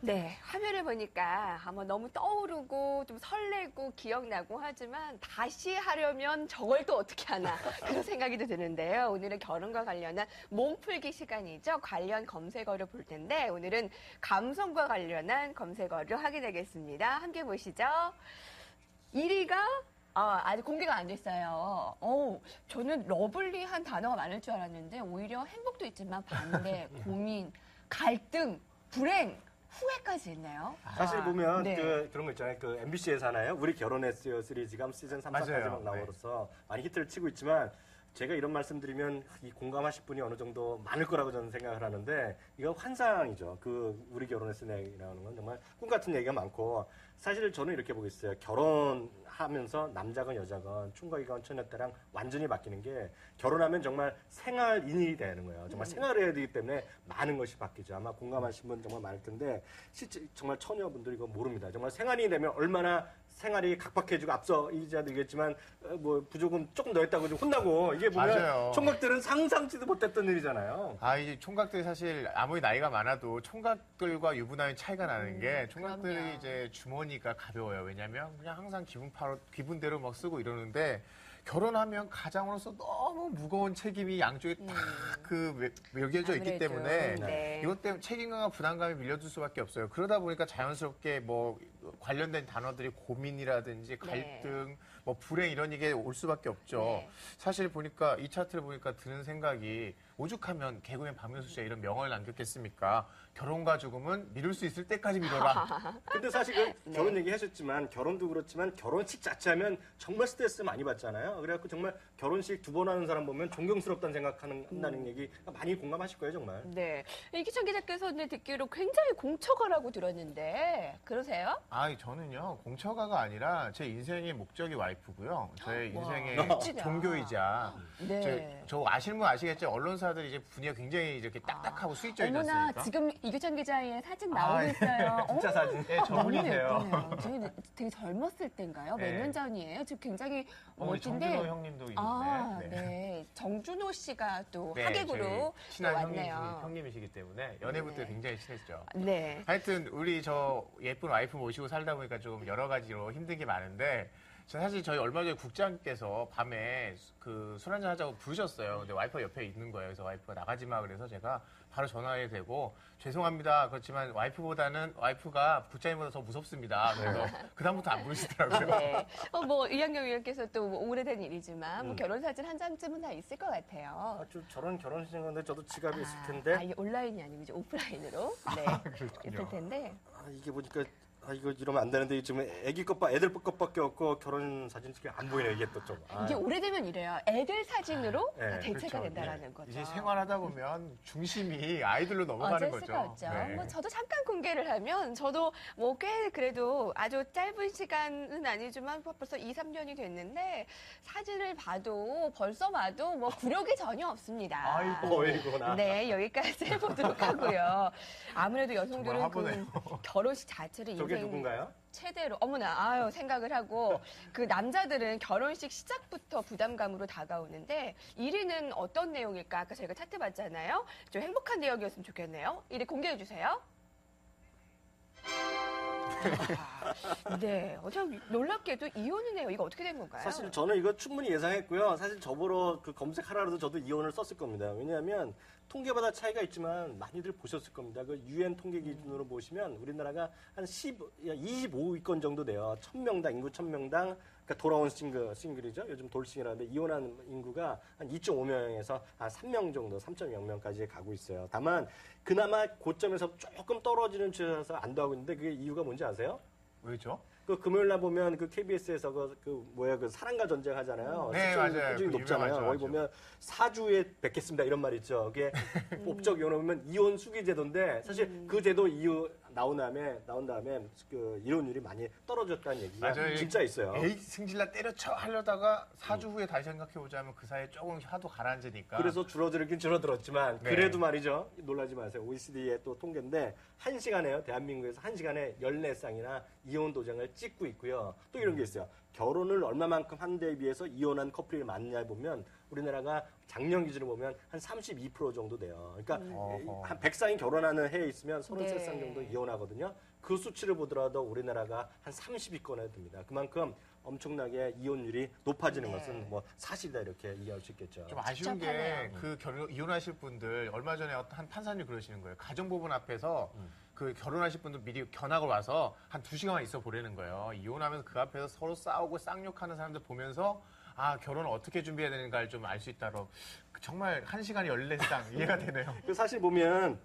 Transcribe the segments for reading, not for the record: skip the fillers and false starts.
네, 화면을 보니까 아마 너무 떠오르고 좀 설레고 기억나고 하지만 다시 하려면 저걸 또 어떻게 하나 그런 생각이 드는데요. 오늘은 결혼과 관련한 몸풀기 시간이죠. 관련 검색어를 볼 텐데 오늘은 감성과 관련한 검색어를 하게 되겠습니다. 함께 보시죠. 1위가 아직 공개가 안 됐어요. 저는 러블리한 단어가 많을 줄 알았는데 오히려 행복도 있지만 반대, 고민, 갈등, 불행, 후회까지 있네요. 사실 보면 네. 그런 거 있잖아요. 그 MBC에서 하나요? 우리 결혼했어요 시리즈가 시즌 3, 4까지 막 나오로서 많이 히트를 치고 있지만 제가 이런 말씀드리면 이 공감하실 분이 어느 정도 많을 거라고 저는 생각을 하는데 이거 환상이죠. 그 우리 결혼했으네라는 건 정말 꿈 같은 얘기가 많고 사실 저는 이렇게 보고 있어요. 결혼하면서 남자건 여자건 총각이건 처녀때랑 완전히 바뀌는 게 결혼하면 정말 생활인이 되는 거예요. 정말 생활을 해야 되기 때문에 많은 것이 바뀌죠. 아마 공감하신 분 정말 많을 텐데 실제 정말 처녀분들 이거 모릅니다. 정말 생활인이 되면 얼마나 생활이 각박해지고 앞서 이자도 얘기했지만 뭐 부족은 조금 더 했다고 좀 혼나고 이게 보면 맞아요. 총각들은 상상치도 못했던 일이잖아요. 이제 총각들이 사실 아무리 나이가 많아도 총각들과 유부남의 차이가 나는 게 총각들이 그럼요. 이제 주머니가 가벼워요. 왜냐면 그냥 항상 기분대로 막 쓰고 이러는데 결혼하면 가장으로서 너무 무거운 책임이 양쪽에 딱 여겨져 있기 아무래도, 때문에 네. 이것 때문에 책임감과 부담감이 밀려들 수밖에 없어요. 그러다 보니까 자연스럽게 뭐 관련된 단어들이 고민이라든지 갈등, 뭐 불행 이런 얘기가 올 수밖에 없죠. 네. 사실 보니까 이 차트를 보니까 드는 생각이 오죽하면 개그맨 박명수 씨가 이런 명언을 남겼겠습니까? 결혼과 죽음은 미룰 수 있을 때까지 미뤄라. 근데 사실 그 결혼 얘기 하셨지만 결혼도 그렇지만 결혼식 자체하면 정말 스트레스 많이 받잖아요. 그래갖고 정말 결혼식 2번 하는 사람 보면 존경스럽다는 생각한다는 얘기 많이 공감하실 거예요, 정말. 네. 이기찬 기자께서는 듣기로 굉장히 공처가라고 들었는데 그러세요? 저는요, 공처가가 아니라 제 인생의 목적이 와이프고요. 저의 인생의 멋지다. 종교이자. 네. 저 아시는 분 아시겠죠? 언론사들이 이제 분위기가 굉장히 이렇게 딱딱하고 수익적이지 어머나, 않습니까? 지금 이규찬 기자의 사진 나오고 있어요. 진짜 어머, 사진. 네, 너무 저분이세요. 예쁘네요. 되게 젊었을 때인가요? 몇 네. 년 전이에요? 지금 굉장히 우리 멋진데. 정준호 형님도 있는데. 네. 정준호 씨가 또 네, 하객으로 저희 또 친한 왔네요. 형님이시기 때문에 연애부터 네. 굉장히 친했죠. 네. 하여튼 우리 저 예쁜 와이프 모시고 살다 보니까 좀 여러 가지로 힘든 게 많은데 사실 저희 얼마 전에 국장께서 밤에 그 술 한잔 하자고 부르셨어요. 근데 와이프가 옆에 있는 거예요. 그래서 와이프가 나가지 마 그래서 제가 바로 전화해 대고 죄송합니다. 그렇지만 와이프가 국장님보다 더 무섭습니다. 그래서 그다음부터 안 부르시더라고요. 네. 뭐 이양경 위원께서 또 오래된 일이지만 뭐 결혼 사진 한 장쯤은 다 있을 것 같아요. 저런 결혼식인데 저도 지갑이 있을 텐데. 이게 온라인이 아니고 이제 오프라인으로 네. 있을 텐데. 이게 보니까 이거 이러면 안 되는데 지금 애기 애들 것밖에 없고 결혼 사진 찍기 안 보이네 이게 또 좀. 이게 오래되면 이래요. 애들 사진으로 네, 다 대체가 그렇죠. 된다라는 거죠. 이제 생활하다 보면 중심이 아이들로 넘어가는 어쩔 거죠. 수가 없죠. 네. 뭐 저도 잠깐 공개를 하면 저도 뭐 꽤 그래도 아주 짧은 시간은 아니지만 벌써 2, 3년이 됐는데 사진을 벌써 봐도 뭐 굴욕이 전혀 없습니다. 어이구나. 네, 여기까지 해보도록 하고요. 아무래도 여성들은 정말 그 화보네요. 결혼식 자체를 저게 인생 누군가요? 최대로 어머나 생각을 하고 그 남자들은 결혼식 시작부터 부담감으로 다가오는데 1위는 어떤 내용일까? 아까 저희가 차트 봤잖아요. 좀 행복한 내용이었으면 좋겠네요. 1위 공개해 주세요. 네, 참 놀랍게도 이혼이네요. 이거 어떻게 된 건가요? 사실 저는 이거 충분히 예상했고요. 사실 저보러 그 검색하라도 저도 이혼을 썼을 겁니다. 왜냐하면 통계마다 차이가 있지만 많이들 보셨을 겁니다. 그 UN 통계 기준으로 보시면 우리나라가 한 25위권 정도 돼요. 1000명당, 인구 1000명당, 그러니까 돌아온 싱글이죠. 요즘 돌싱이라는데 이혼한 인구가 한 2.5명에서 한 3명 정도, 3.0명까지 가고 있어요. 다만 그나마 고점에서 조금 떨어지는 추세에서 안도하고 있는데 그게 이유가 뭔지 아세요? 왜죠? 그 금요일 날 보면 그 KBS에서 그 사랑과 전쟁 하잖아요. 네, 시청률이 맞아요. 꾸준히 그 높잖아요. 유명하죠, 거기 아주. 보면 사주에 뵙겠습니다 이런 말 있죠. 그게 법적 이혼을 보면 이혼 수기 제도인데 사실 그 제도 이후 나온 다음에 그 이혼율이 많이 떨어졌다는 얘기가 맞아요. 진짜 있어요. 에이 승질나 때려쳐 하려다가 4주 후에 다시 생각해보자면 그 사이에 조금 하도 가라앉으니까. 그래서 줄어들긴 줄어들었지만 네. 그래도 말이죠. 놀라지 마세요. OECD의 또 통계인데 한 시간에요. 대한민국에서 한 시간에 14쌍이나 이혼 도장을 찍고 있고요. 또 이런 게 있어요. 결혼을 얼마만큼 한 데에 비해서 이혼한 커플이 많냐 보면 우리나라가 작년 기준으로 보면 한 32% 정도 돼요. 그러니까 어허. 한 100쌍이 결혼하는 해에 있으면 33쌍 네. 정도 이혼하거든요. 그 수치를 보더라도 우리나라가 한 30위권에 듭니다. 그만큼 엄청나게 이혼율이 높아지는 네. 것은 뭐 사실이다 이렇게 이해할 수 있겠죠. 좀 아쉬운 게 복잡하네요. 그 이혼하실 분들 얼마 전에 한 판사님 그러시는 거예요. 가정법원 앞에서 그 결혼하실 분들 미리 견학을 와서 한 2시간만 있어 보라는 거예요. 이혼하면서 그 앞에서 서로 싸우고 쌍욕하는 사람들 보면서 아, 결혼을 어떻게 준비해야 되는가를 좀 알 수 있다로 정말 1시간에 14쌍 이해가 되네요. 그 사실 보면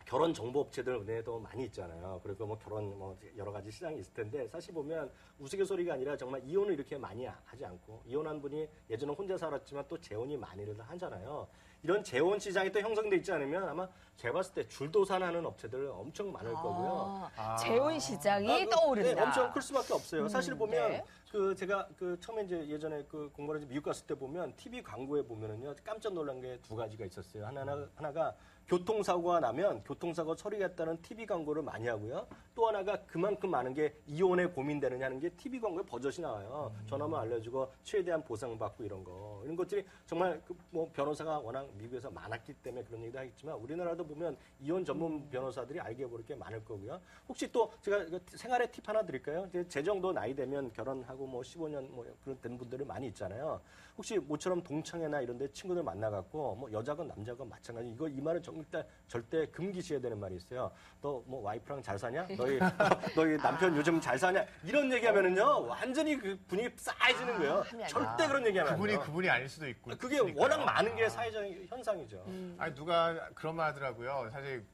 결혼 정보 업체들 외에도 많이 있잖아요. 그리고 뭐 결혼 뭐 여러 가지 시장이 있을 텐데 사실 보면 우스갯소리가 아니라 정말 이혼을 이렇게 많이 하지 않고 이혼한 분이 예전에 혼자 살았지만 또 재혼이 많이들 하잖아요. 이런 재혼 시장이 또 형성돼 있지 않으면 아마 제가 봤을 때 줄도산하는 업체들 엄청 많을 거고요. 재혼 시장이 아, 떠오른다. 네, 엄청 클 수밖에 없어요. 사실 보면 네. 그 제가 그 처음에 이제 예전에 그 공부를 미국 갔을 때 보면 TV 광고에 보면은요 깜짝 놀란 게 두 가지가 있었어요. 하나가 교통사고가 나면 교통사고 처리했다는 TV 광고를 많이 하고요. 또 하나가 그만큼 많은 게 이혼에 고민되느냐는 게 TV 광고에 버젓이 나와요. 전화만 알려주고 최대한 보상받고 이런 거. 이런 것들이 정말 그 뭐 변호사가 워낙 미국에서 많았기 때문에 그런 얘기도 하겠지만 우리나라도 보면 이혼 전문 변호사들이 알게 모를 게 많을 거고요. 혹시 또 제가 이거 생활의 팁 하나 드릴까요? 이제 제 정도 나이 되면 결혼하고 뭐 15년 뭐 그런 된 분들이 많이 있잖아요. 혹시 모처럼 동창회나 이런 데 친구들 만나갖고 뭐 여자건 남자건 마찬가지 이거 이 말은 절대 금기셔야 되는 말이 있어요. 너 뭐 와이프랑 잘 사냐? 너희 남편 요즘 잘 사냐? 이런 얘기하면은요 완전히 그 분위기 싸해지는 거예요. 하면 안 절대 그런 얘기하면 안 돼요. 그분이 아닐 수도 있고. 그게 있으니까요. 워낙 많은 게 사회적 현상이죠. 아니 누가 그런 말 하더라고요. 사실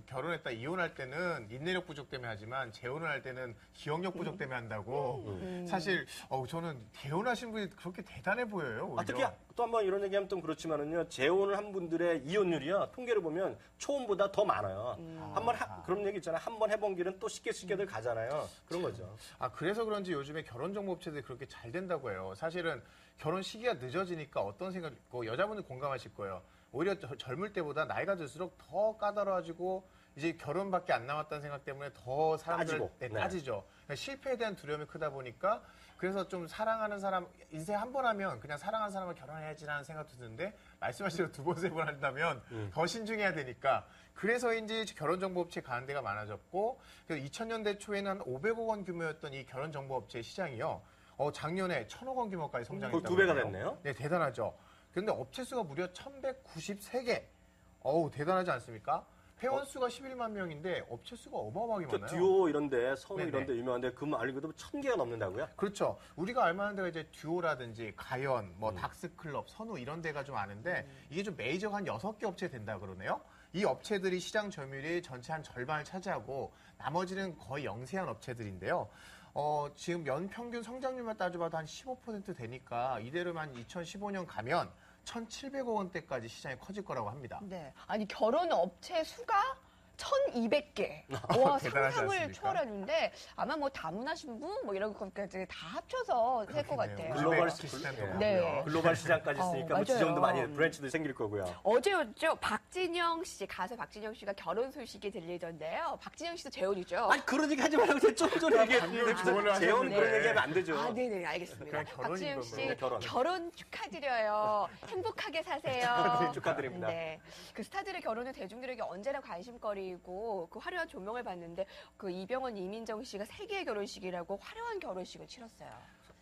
결혼했다 이혼할 때는 인내력 부족 때문에 하지만 재혼을 할 때는 기억력 부족 때문에 한다고. 사실 저는 재혼하신 분이 그렇게 대단해 보여요. 오히려. 특히 또 한번 이런 얘기하면 좀 그렇지만은요 재혼을 한 분들의 이혼율이요 통계를 보면 초혼보다 더 많아요. 한번 그런 얘기 있잖아요. 한 번 해본 길은 또 쉽게들 가잖아요. 그런 거죠. 아, 그래서 그런지 요즘에 결혼 정보 업체들이 그렇게 잘 된다고 해요. 사실은 결혼 시기가 늦어지니까 어떤 생각 있고 여자분들 공감하실 거예요. 오히려 젊을 때보다 나이가 들수록 더 까다로워지고 이제 결혼밖에 안 남았다는 생각 때문에 더 사람들 따지고. 네. 따지죠. 그러니까 실패에 대한 두려움이 크다 보니까 그래서 좀 사랑하는 사람 인생 한 번 하면 그냥 사랑하는 사람을 결혼해야지라는 생각도 드는데 말씀하신 대로 두 번, 세 번 한다면 더 신중해야 되니까 그래서인지 결혼정보업체 가는 데가 많아졌고 그래서 2000년대 초에는 한 500억 원 규모였던 이 결혼정보업체 시장이요. 작년에 1000억 원 규모까지 성장했다고 거의 2배가 해요. 됐네요. 네, 대단하죠. 그런데 업체 수가 무려 1193개. 대단하지 않습니까? 회원 수가 11만 명인데 업체 수가 어마어마하게 그 많아요. 듀오 이런데 선우 네네. 이런데 유명한데 그 알고도 1000개가 넘는다고요? 그렇죠. 우리가 알만한 데가 이제 듀오라든지 가연, 뭐 닥스클럽, 선우 이런 데가 좀 아는데 이게 좀 메이저가 한 6개 업체 된다 그러네요. 이 업체들이 시장 점유율이 전체 한 절반을 차지하고 나머지는 거의 영세한 업체들인데요. 지금 연평균 성장률만 따져봐도 한 15% 되니까 이대로만 2015년 가면 1,700억 원대까지 시장이 커질 거라고 합니다. 네. 아니 결혼 업체 수가 1,200개. 와, 대단하지 상상을 않습니까? 초월하는데 아마 뭐 다문화 신부 뭐 이런 것까지 다 합쳐서 될 것 그렇겠네요. 같아요. 글로벌 비슷한 예. 거고요. 네. 글로벌 시장까지 있으니까 뭐 맞아요. 지점도 많이 브랜치도 생길 거고요. 어제였죠. 박진영 씨, 가수 박진영 씨가 결혼 소식이 들리던데요. 박진영 씨도 재혼이죠. 아니 그런 얘기 하지 말고 좀 전에 얘기했는데 조언을 재혼 하셨는데. 그런 얘기하면 안 되죠. 아, 네네, 알겠습니다. 그냥 결혼인 박진영 건가요? 씨 네, 결혼. 결혼 축하드려요. 행복하게 사세요. 축하드립니다. 네, 그 스타들의 결혼은 대중들에게 언제나 관심거리이고 그 화려한 조명을 받는데 그 이병헌, 이민정 씨가 세계의 결혼식이라고 화려한 결혼식을 치렀어요.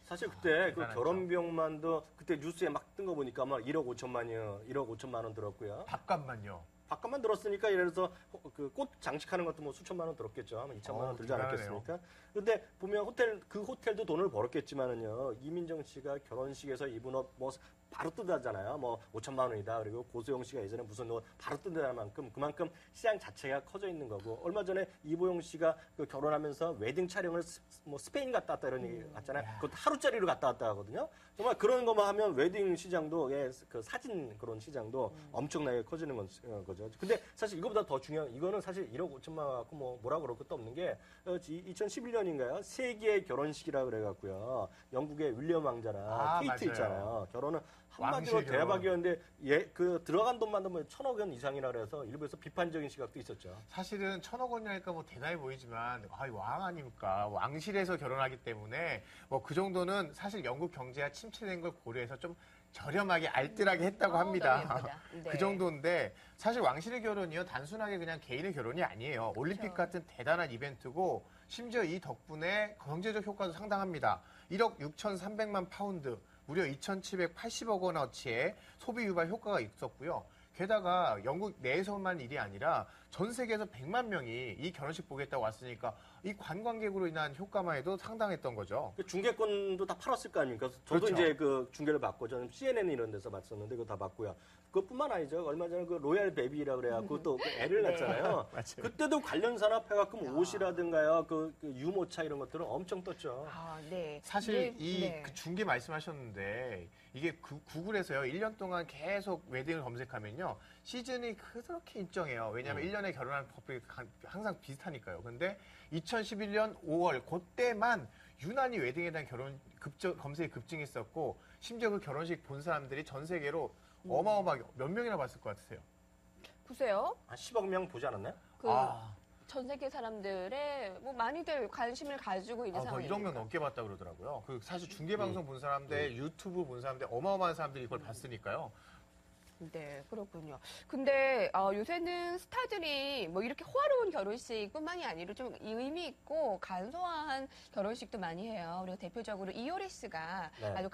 사실 그때 그 대단하죠. 결혼 비용만도 그때 뉴스에 막 뜬 거 보니까 아마 1억 5천만이요. 1억 5천만 원 들었고요. 밥값만요. 밥값만 들었으니까 예를 들어서 그 꽃 장식하는 것도 뭐 수천만 원 들었겠죠. 아마 2천만 원 들지 대단하네요. 않았겠습니까? 근데 보면 그 호텔도 돈을 벌었겠지만은요. 이민정 씨가 결혼식에서 입은 옷 뭐 바로 뜬다잖아요. 뭐 5천만 원이다. 그리고 고소영 씨가 예전에 무슨 옷 바로 뜬다는 만큼 그만큼 시장 자체가 커져 있는 거고 얼마 전에 이보영 씨가 그 결혼하면서 웨딩 촬영을 뭐 스페인 갔다 왔다 이런 얘기 같잖아요. 그것도 하루짜리로 갔다 왔다 하거든요. 정말 그런 것만 하면 웨딩 시장도 그 사진 그런 시장도 엄청나게 커지는 거죠. 근데 사실 이거보다 더 중요한 이거는 사실 1억 5천만 원 갖고 뭐 뭐라 그럴 것도 없는 게 2011년인가요? 세계의 결혼식이라 그래갖고요. 영국의 윌리엄 왕자랑 케이트 맞아요. 있잖아요. 결혼은 한마디로 왕실 결혼. 대박이었는데 그 들어간 돈만 뭐 1,000억 원 이상이라 그래서 일부에서 비판적인 시각도 있었죠. 사실은 1,000억 원이니까 뭐 대단해 보이지만 왕 아닙니까? 왕실에서 결혼하기 때문에 뭐 그 정도는 사실 영국 경제가 침체된 걸 고려해서 좀 저렴하게 알뜰하게 했다고 합니다. 너무 예쁘다. 네. 그 정도인데 사실 왕실의 결혼이요 단순하게 그냥 개인의 결혼이 아니에요. 올림픽 그렇죠. 같은 대단한 이벤트고 심지어 이 덕분에 경제적 효과도 상당합니다. 1억 6,300만 파운드, 무려 2,780억 원어치의 소비 유발 효과가 있었고요. 게다가 영국 내에서만 일이 아니라 전 세계에서 100만 명이 이 결혼식 보겠다고 왔으니까 이 관광객으로 인한 효과만 해도 상당했던 거죠. 그 중계권도 다 팔았을 거 아닙니까? 저도 그렇죠. 이제 그 중계를 받고 저는 CNN 이런 데서 봤었는데 그거 다 봤고요. 그것뿐만 아니죠. 얼마 전에 그 로얄 베비라 그래갖고 또 애를 네. 낳잖아요. 맞아요. 그때도 관련 산업 해갖고 뭐 옷이라든가요, 그 유모차 이런 것들은 엄청 떴죠. 아, 네. 사실 네, 이 네. 그 중계 말씀하셨는데 이게 구글에서요 1년 동안 계속 웨딩을 검색하면요 시즌이 그렇게 일정해요. 왜냐하면 1년에 결혼하는 법이 항상 비슷하니까요. 근데 2011년 5월 그때만 유난히 웨딩에 대한 검색이 급증했었고 심지어 그 결혼식 본 사람들이 전 세계로 어마어마하게 몇 명이나 봤을 것 같으세요? 보세요. 한 10억 명 보지 않았나요? 그 아, 전 세계 사람들의 뭐 많이들 관심을 가지고 있는 거의 상황이니까. 1억 명 넘게 봤다 그러더라고요. 그 사실 중계 방송 본 사람들, 유튜브 본 사람들 어마어마한 사람들이 이걸 봤으니까요. 네, 그렇군요. 근데 요새는 스타들이 뭐 이렇게 호화로운 결혼식뿐만이 아니라 좀 의미 있고 간소한 결혼식도 많이 해요. 그리고 대표적으로 이효리씨가 네. 아주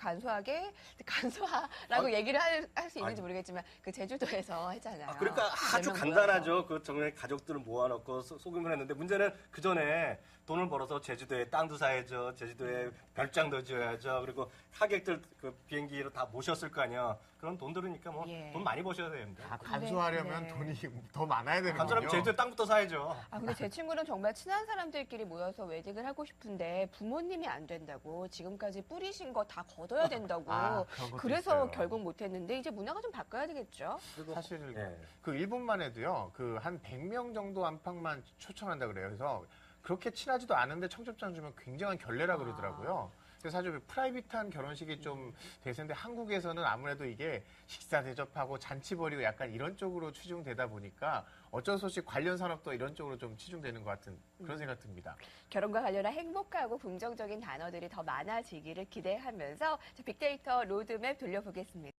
간소하라고 얘기를 할 수 있는지 모르겠지만 그 제주도에서 했잖아요. 그러니까 아주 4명 간단하죠. 그 정말 가족들을 모아놓고 소금을 했는데 문제는 그 전에 돈을 벌어서 제주도에 땅도 사야죠. 제주도에 별장도 지어야죠. 그리고 하객들 그 비행기로 다 모셨을 거 아니야. 그런 돈 들으니까 뭐 돈 예. 많이 버셔야 되는데. 간소하려면 네. 돈이 더 많아야 되는군요. 간절하면 제주도에 땅부터 사야죠. 근데 제 친구는 정말 친한 사람들끼리 모여서 웨딩을 하고 싶은데 부모님이 안 된다고 지금까지 뿌리신 거 다 걷어야 된다고 그런 것도 그래서 있어요. 결국 못 했는데 이제 문화가 좀 바꿔야 되겠죠. 그리고 사실 예. 그 일본만 해도요. 그 한 100명 정도 안팎만 초청한다 그래요. 그래서 그렇게 친하지도 않은데 청첩장 주면 굉장한 결례라 그러더라고요. 그래서 사실 프라이빗한 결혼식이 좀 대세인데 한국에서는 아무래도 이게 식사 대접하고 잔치 벌이고 약간 이런 쪽으로 치중되다 보니까 어쩔 수 없이 관련 산업도 이런 쪽으로 좀 치중되는 것 같은 그런 생각 듭니다. 결혼과 관련한 행복하고 긍정적인 단어들이 더 많아지기를 기대하면서 빅데이터 로드맵 돌려보겠습니다.